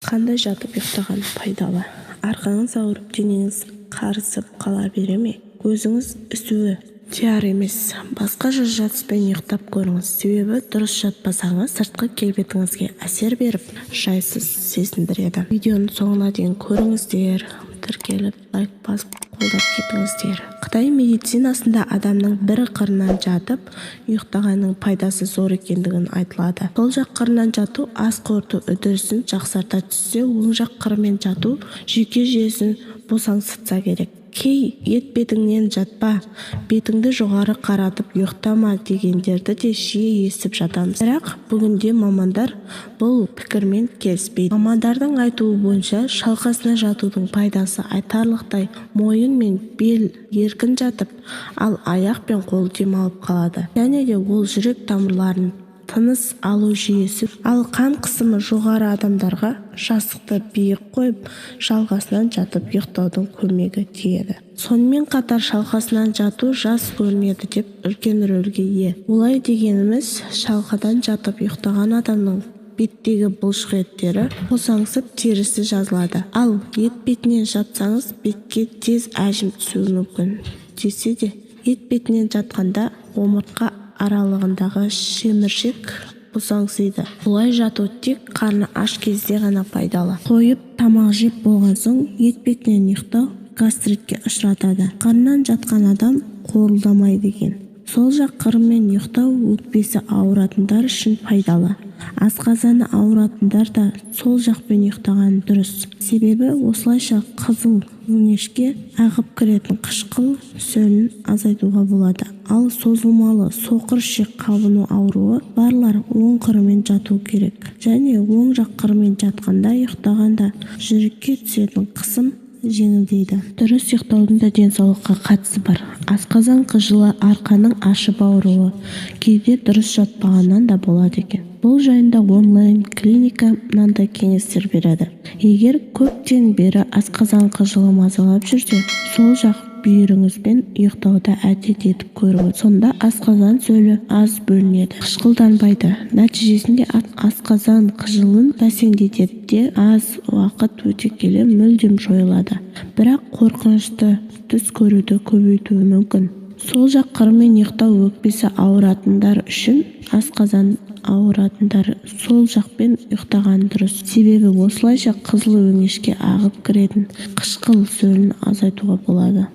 Қандай жатып ұйықтаған пайдалы? Арқаңыз ауырып, денеңіз қарысып қала бере ме? Көзіңіз ісуі тияр емес. Басқаша жатыспен ұйықтап көріңіз. Себебі дұрыс жатпасаңыз, сыртқы келбетіңізге әсер беріп, жайсыз сезіндіреді. Видеоның соңына дейін көріңіздер, тіркеліп, лайк басып, қолдап кетіңіздер. Қытай медицинасында адамның бір қырынан жатып ұйықтағанның пайдасы зор екендігін айтылады. Сол жақ қырынан жату ас қорыту үдерісін жақсарта түссе, оң жақ қырымен жату жүйке жүйесін босаңсытса керек. Кей ет бетіңнен жатпа, бетіңді жоғары қаратып ұйықтама дегендерді де жиі естіп жатамыз. Бірақ бүгінде мамандар бұл пікірмен келіспейді. Мамандардың айтуы бойынша шалқасына жатудың пайдасы айтарлықтай. Мойын мен бел еркін жатып, ал аяқ пен қол демалып қалады. Және де ол жүрек тамырларын, тыныс алу жүйесі, ал қан қысымы жоғары адамдарға жастықты биік қойып, шалқасынан жатып ұйықтаудың көмегі тиеді. Сонымен қатар шалқасынан жату жас көрінеді деп үлкен рөлге ие. Олай дегеніміз, шалқадан жатып ұйықтаған адамның беттегі бұлшық еттері босаңсып терісі жазылады. Ал ет бетінен жатсаңыз, бетке тез әжім түсуі мүмкін. Десе де, ет бетінен жатқанда омыртқа аралығындағы шеміршек босаңсиды. Бұлай жату тек қарны аш кезде ғана пайдалы. Қойып тамақ жеп болған соң ет бетінен ұйықтау гастритке ұшыратады. Қарнынан жатқан адам қорылдамайды екен. Сол жақ қырымен ұйықтау өкпесі ауыратындар үшін пайдалы. Асқазаны ауыратындар да сол жақпен ұйықтаған дұрыс. Себебі осылайша қызыл өңешке ағып кіретін қышқыл сөлін азайтуға болады. Ал созылмалы соқыр ішек қабыну ауруы барлар оң қырымен жату керек. Және оң жақ қырымен жатқанда ұйықтағанда жүрекке түсетін қысым жеңілдейді. Дұрыс ұйықтаудың да денсаулыққа қатысы бар. Асқазан қыжылы, арқаның ашып ауруы кейде дұрыс жатпағаннан да болады екен. Бұл жайында онлайн клиника мынандай кеңестер береді. Егер көптен бері асқазан қыжылы мазалап жүрсе, сол жақ бүйіріңізбен ұйықтауды әдет етіп көріңіз. Сонда асқазан сөлі аз бөлінеді, қышқылданбайды. Нәтижесінде асқазан қыжылын бәсеңдетеді де аз уақыт өте келе мүлдем жойылады. Бірақ қорқынышты түс көруді көбейтуі мүмкін. Сол жақ қырымен ұйықтау өкпесі ауыратындар үшін, асқазан ауыратындар сол жақпен ұйықтаған дұрыс. Себебі осылайша қызыл өңешке ағып кіретін қышқыл сөлін азайтуға болады.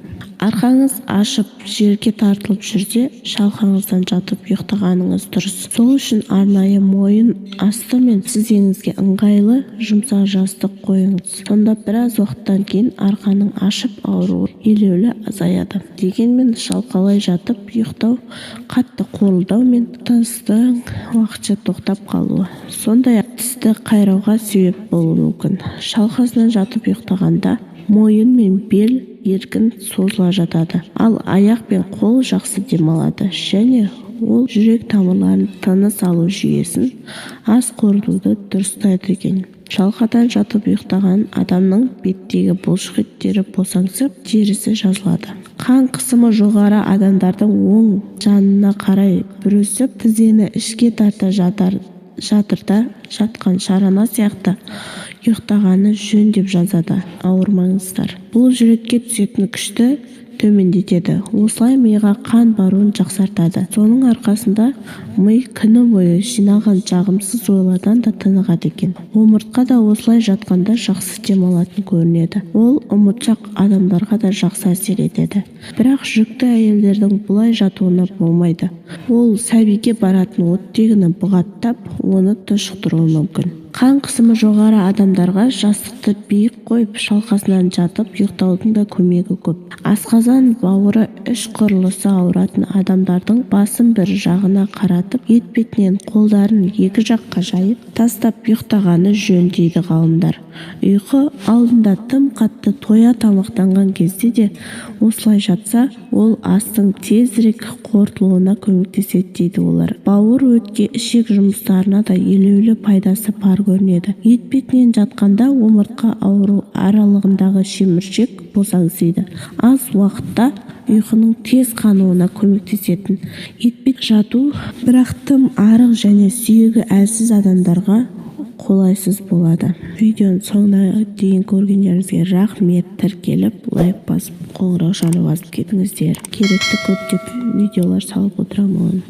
Арқаңыз ашып жерге тартылып жүрсе, шалқаңыздан жатып ұйықтағаныңыз дұрыс. Сол үшін арнайы мойын асты мен тізеңізге ыңғайлы жұмсақ жастық қойыңыз. Сонда біраз уақыттан кейін арқаның ашып ауруы елеулі азаяды. Дегенмен шалқалай жатып ұйықтау қатты қорылдау мен тыныстың уақытша тоқтап қалуы, сондай-ақ тісті қайрауға себеп болуы мүмкін. Шалқасынан жатып ұйықтағанда мойын мен бел еркін созыла жатады, ал аяқ пен қол жақсы демалады, және ол жүрек тамырларын, тыныс алу жүйесін, ас қорытуды дұрыстайды екен. Шалқадан жатып ұйықтаған адамның беттегі бұлшық еттері босаңсып, терісі жазылады. Қан қысымы жоғары адамдардың оң жанына қарай бүрісіп, тізені ішке тарта жатырда жатқан шарана сияқты ұйықтағаны жөн деп жазады. Ауырмаңыздар. Бұл жүрекке түсетін күшті төмендетеді. Осылай миға қан баруын жақсартады. Соның арқасында ми күні бойы жинаған жағымсыз ойлардан да тынығады екен. Омыртқа да осылай жатқанда жақсы демалатын көрінеді. Ол ұмытшақ адамдарға да жақсы әсер етеді. Бірақ жүкті әйелдердің бұлай жатуына болмайды. Ол сәбиге баратын оттегіні бұғаттап, оны тұншықтыруы мүмкін. Қан қысымы жоғары адамдарға жастықты биік қойып, шалқасынан жатып ұйықтаудың да көмегі көп. Асқазан, бауыры, іш құрылысы ауыратын адамдардың басын бір жағына қаратып, ет бетінен қолдарын екі жаққа жайып тастап ұйықтағаны жөн дейді ғалымдар. Ұйқы алдында тым қатты тоя тамақтанған кезде де осылай жатса, ол астың тезірек қорытылуына көмектеседі дейді олар. Бауыр, өтке, ішек жұмыстарына да елеулі пайдасы бар көрінеді. Ет бетінен жатқанда омыртқа ауру аралығындағы шеміршек босаңсиды. Аз уақытта ұйқының тез қануына көмектесетін етпет жату, бірақ тым арық және сүйегі әлсіз адамдарға қолайсыз болады. Видеоны соңына дейін көргендеріңізге рахмет. Тіркеліп, лайк басып, қоңырау шаны басып кетіңіздер. Керекті көптеп видеолар салып отырамын.